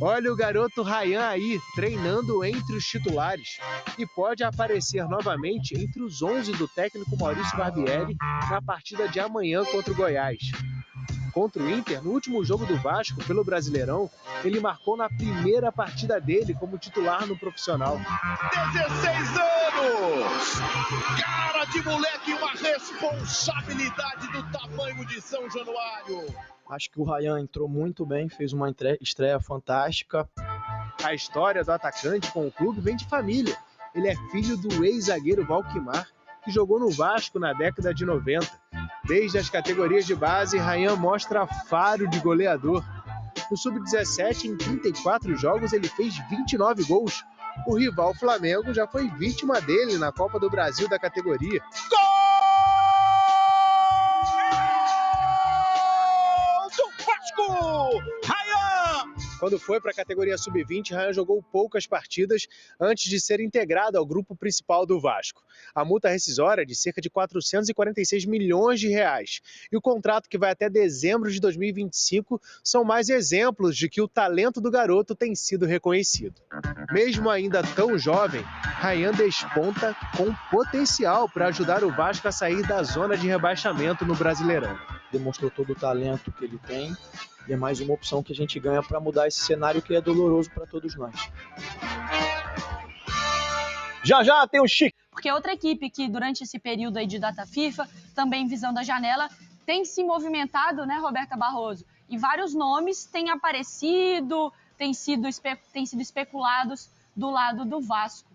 Olha o garoto Ryan aí, treinando entre os titulares e pode aparecer novamente entre os 11 do técnico Maurício Barbieri na partida de amanhã contra o Goiás. Contra o Inter, no último jogo do Vasco pelo Brasileirão, ele marcou na primeira partida dele como titular no profissional. 16 anos! Cara de moleque, uma responsabilidade do tamanho de São Januário. Acho que o Ryan entrou muito bem, fez uma estreia fantástica. A história do atacante com o clube vem de família. Ele é filho do ex-zagueiro Valquimar, que jogou no Vasco na década de 90. Desde as categorias de base, Ryan mostra faro de goleador. No Sub-17, em 34 jogos, ele fez 29 gols. O rival Flamengo já foi vítima dele na Copa do Brasil da categoria. Gol do Vasco! Ryan! Quando foi para a categoria Sub-20, Ryan jogou poucas partidas antes de ser integrado ao grupo principal do Vasco. A multa rescisória é de cerca de 446 milhões de reais. E o contrato, que vai até dezembro de 2025, são mais exemplos de que o talento do garoto tem sido reconhecido. Mesmo ainda tão jovem, Ryan desponta com potencial para ajudar o Vasco a sair da zona de rebaixamento no Brasileirão. Demonstrou todo o talento que ele tem. E é mais uma opção que a gente ganha para mudar esse cenário que é doloroso para todos nós. Já tem o Chico. Porque outra equipe que durante esse período aí de data FIFA, também visando a janela, tem se movimentado, né, Roberta Barroso? E vários nomes têm aparecido, têm sido especulados do lado do Vasco.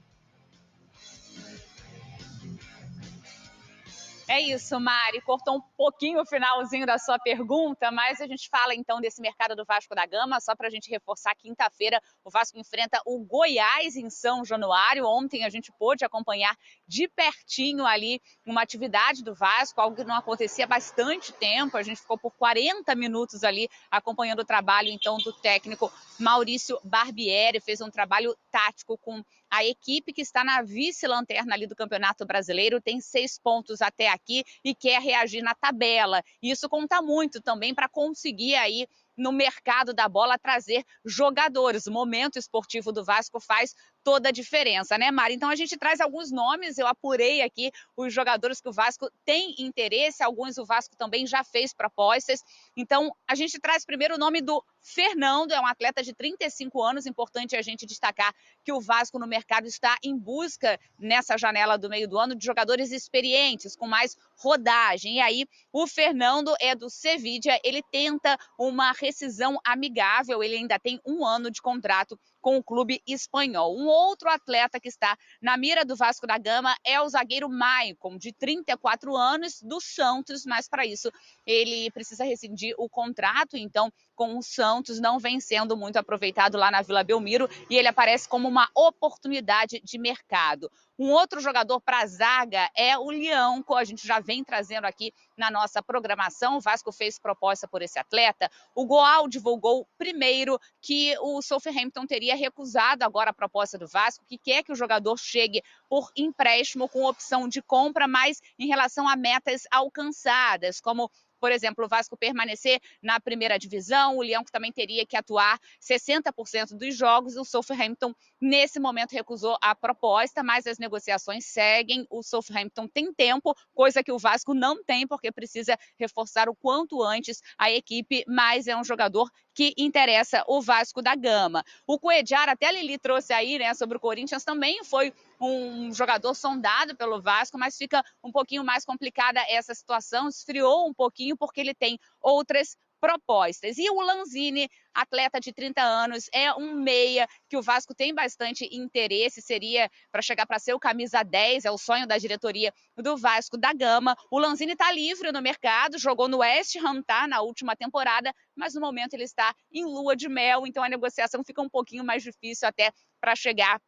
É isso, Mari, cortou um pouquinho o finalzinho da sua pergunta, mas a gente fala então desse mercado do Vasco da Gama, só para a gente reforçar, quinta-feira o Vasco enfrenta o Goiás em São Januário. Ontem a gente pôde acompanhar de pertinho ali uma atividade do Vasco, algo que não acontecia há bastante tempo. A gente ficou por 40 minutos ali acompanhando o trabalho então do técnico Maurício Barbieri, fez um trabalho tático com a equipe que está na vice-lanterna ali do Campeonato Brasileiro, tem 6 pontos até aqui e quer reagir na tabela. Isso conta muito também para conseguir aí no mercado da bola trazer jogadores. O momento esportivo do Vasco faz toda a diferença, né, Mari? Então a gente traz alguns nomes, eu apurei aqui os jogadores que o Vasco tem interesse, alguns o Vasco também já fez propostas. Então a gente traz primeiro o nome do Fernando, é um atleta de 35 anos, importante a gente destacar que o Vasco no mercado está em busca, nessa janela do meio do ano, de jogadores experientes, com mais rodagem. E aí o Fernando é do Sevilla, ele tenta uma rescisão amigável, ele ainda tem 1 ano de contrato com o clube espanhol. Um outro atleta que está na mira do Vasco da Gama é o zagueiro Maicon, de 34 anos, do Santos, mas para isso ele precisa rescindir o contrato, então com o Santos não vem sendo muito aproveitado lá na Vila Belmiro e ele aparece como uma oportunidade de mercado. Um outro jogador para a zaga é o Lianco, a gente já vem trazendo aqui na nossa programação, o Vasco fez proposta por esse atleta. O Goal divulgou primeiro que o Southampton teria recusado agora a proposta do Vasco, que quer que o jogador chegue por empréstimo com opção de compra, mas em relação a metas alcançadas, como por exemplo, o Vasco permanecer na primeira divisão, o Leão que também teria que atuar 60% dos jogos, o Southampton nesse momento recusou a proposta, mas as negociações seguem, o Southampton tem tempo, coisa que o Vasco não tem, porque precisa reforçar o quanto antes a equipe, mas é um jogador que interessa o Vasco da Gama. O Cuéllar, até a Lili trouxe aí, né, sobre o Corinthians, também foi um jogador sondado pelo Vasco, mas fica um pouquinho mais complicada essa situação, esfriou um pouquinho porque ele tem outras propostas. E o Lanzini, atleta de 30 anos, é um meia que o Vasco tem bastante interesse, seria para chegar para ser o camisa 10, é o sonho da diretoria do Vasco da Gama. O Lanzini está livre no mercado, jogou no West Ham, tá, na última temporada, mas no momento ele está em lua de mel, então a negociação fica um pouquinho mais difícil até para chegar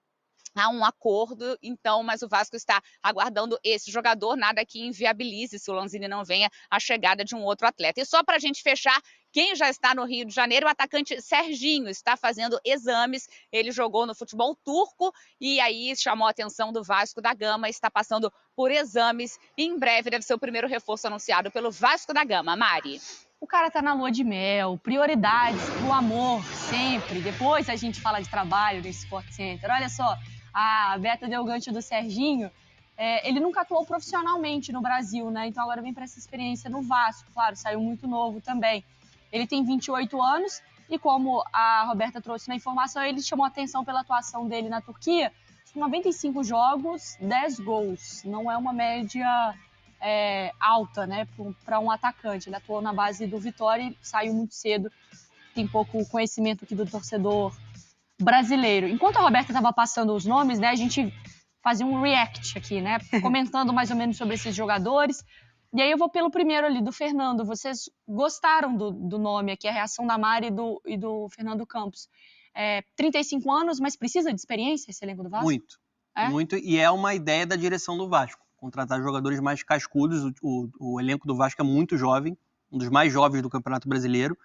a um acordo, então, mas o Vasco está aguardando esse jogador, nada que inviabilize, se o Lanzini não venha, a chegada de um outro atleta. E só para a gente fechar, quem já está no Rio de Janeiro, o atacante Serginho está fazendo exames, ele jogou no futebol turco e aí chamou a atenção do Vasco da Gama, está passando por exames e em breve deve ser o primeiro reforço anunciado pelo Vasco da Gama. Mari. O cara tá na lua de mel, prioridades, o amor, sempre. Depois a gente fala de trabalho no Sport Center. Olha só, a Beta deu o gancho do Serginho. Ele nunca atuou profissionalmente no Brasil, né? Então agora vem para essa experiência no Vasco. Claro, saiu muito novo também. Ele tem 28 anos e, como a Roberta trouxe na informação, ele chamou atenção pela atuação dele na Turquia. 95 jogos, 10 gols. Não é uma média alta, né, para um atacante. Ele atuou na base do Vitória e saiu muito cedo. Tem pouco conhecimento aqui do torcedor brasileiro. Enquanto a Roberta estava passando os nomes, né, a gente fazia um react aqui, né, comentando mais ou menos sobre esses jogadores. E aí eu vou pelo primeiro ali, do Fernando. Vocês gostaram do nome aqui, a reação da Mari e do Fernando Campos. 35 anos, mas precisa de experiência esse elenco do Vasco? Muito. E é uma ideia da direção do Vasco. Contratar jogadores mais cascudos. O elenco do Vasco é muito jovem, um dos mais jovens do Campeonato Brasileiro.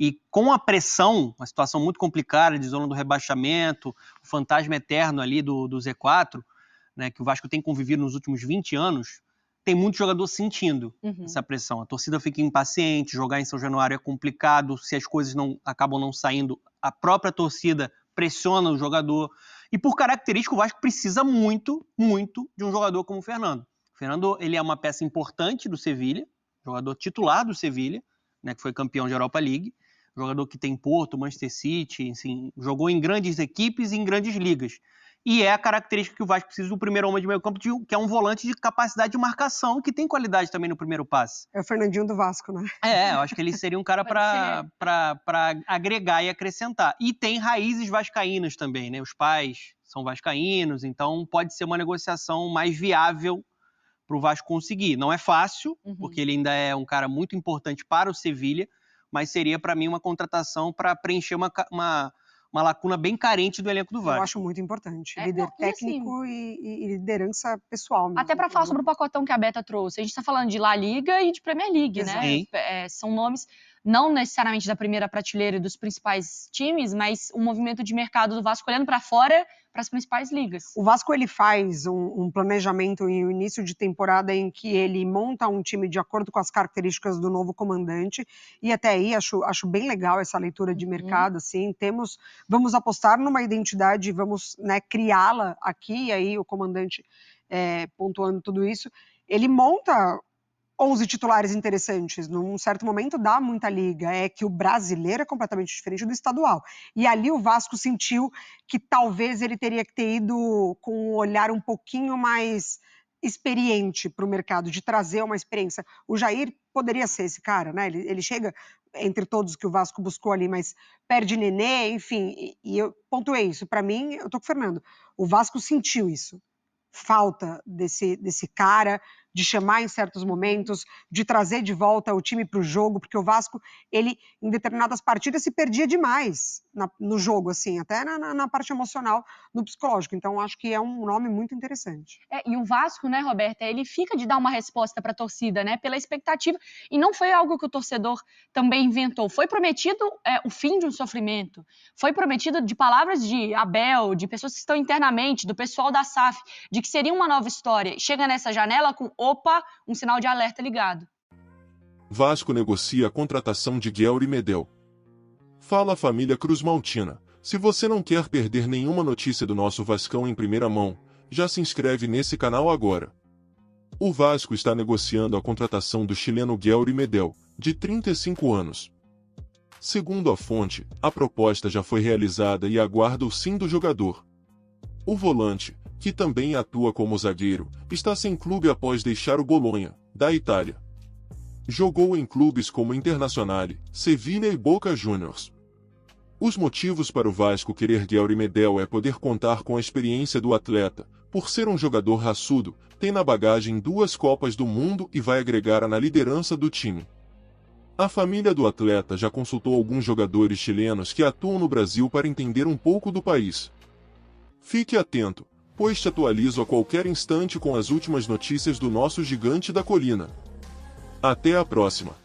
E com a pressão, uma situação muito complicada de zona do rebaixamento, o fantasma eterno ali do Z4, né, que o Vasco tem convivido nos últimos 20 anos, tem muito jogador sentindo essa pressão. A torcida fica impaciente, jogar em São Januário é complicado, se as coisas acabam não saindo, a própria torcida pressiona o jogador. E por característica, o Vasco precisa muito, muito de um jogador como o Fernando. O Fernando, ele é uma peça importante do Sevilha, jogador titular do Sevilha, né, que foi campeão de Europa League, jogador que tem Porto, Manchester City, assim, jogou em grandes equipes e em grandes ligas. E é a característica que o Vasco precisa do primeiro homem de meio campo, que é um volante de capacidade de marcação, que tem qualidade também no primeiro passe. É o Fernandinho do Vasco, né? Eu acho que ele seria um cara para agregar e acrescentar. E tem raízes vascaínas também, né? Os pais são vascaínos, então pode ser uma negociação mais viável para o Vasco conseguir. Não é fácil, porque ele ainda é um cara muito importante para o Sevilha, mas seria para mim uma contratação para preencher uma lacuna bem carente do elenco do Vasco. Eu acho muito importante. Líder técnico e liderança pessoal mesmo. Até para falar sobre o pacotão que a Beta trouxe. A gente está falando de La Liga e de Premier League, né? São nomes não necessariamente da primeira prateleira e dos principais times, mas um movimento de mercado do Vasco olhando para fora, para as principais ligas. O Vasco, ele faz um planejamento em um início de temporada em que ele monta um time de acordo com as características do novo comandante, e até aí acho bem legal essa leitura de mercado, assim, vamos apostar numa identidade, vamos, né, criá-la aqui, e aí o comandante pontuando tudo isso, ele monta 11 titulares interessantes, num certo momento dá muita liga, é que o brasileiro é completamente diferente do estadual. E ali o Vasco sentiu que talvez ele teria que ter ido com um olhar um pouquinho mais experiente para o mercado, de trazer uma experiência. O Jair poderia ser esse cara, né? Ele chega entre todos que o Vasco buscou ali, mas perde Nenê, enfim, e eu pontuei isso. Para mim, eu tô com o Fernando, o Vasco sentiu isso. Falta desse cara, de chamar em certos momentos, de trazer de volta o time para o jogo, porque o Vasco, ele, em determinadas partidas, se perdia demais no jogo, assim, até na parte emocional, no psicológico. Então, acho que é um nome muito interessante. E o Vasco, né, Roberta, ele fica de dar uma resposta para a torcida, né, pela expectativa, e não foi algo que o torcedor também inventou. Foi prometido o fim de um sofrimento, foi prometido de palavras de Abel, de pessoas que estão internamente, do pessoal da SAF, de que seria uma nova história. Chega nessa janela com um sinal de alerta ligado. Vasco negocia a contratação de Guelry Medel. Fala família Cruz Maltina. Se você não quer perder nenhuma notícia do nosso Vascão em primeira mão, já se inscreve nesse canal agora. O Vasco está negociando a contratação do chileno Guelry Medel, de 35 anos. Segundo a fonte, a proposta já foi realizada e aguarda o sim do jogador. O volante, que também atua como zagueiro, está sem clube após deixar o Bolonha, da Itália. Jogou em clubes como Internazionale, Sevilha e Boca Juniors. Os motivos para o Vasco querer Guelry Medel é poder contar com a experiência do atleta, por ser um jogador raçudo, tem na bagagem 2 Copas do Mundo e vai agregar na liderança do time. A família do atleta já consultou alguns jogadores chilenos que atuam no Brasil para entender um pouco do país. Fique atento, pois te atualizo a qualquer instante com as últimas notícias do nosso gigante da colina. Até a próxima!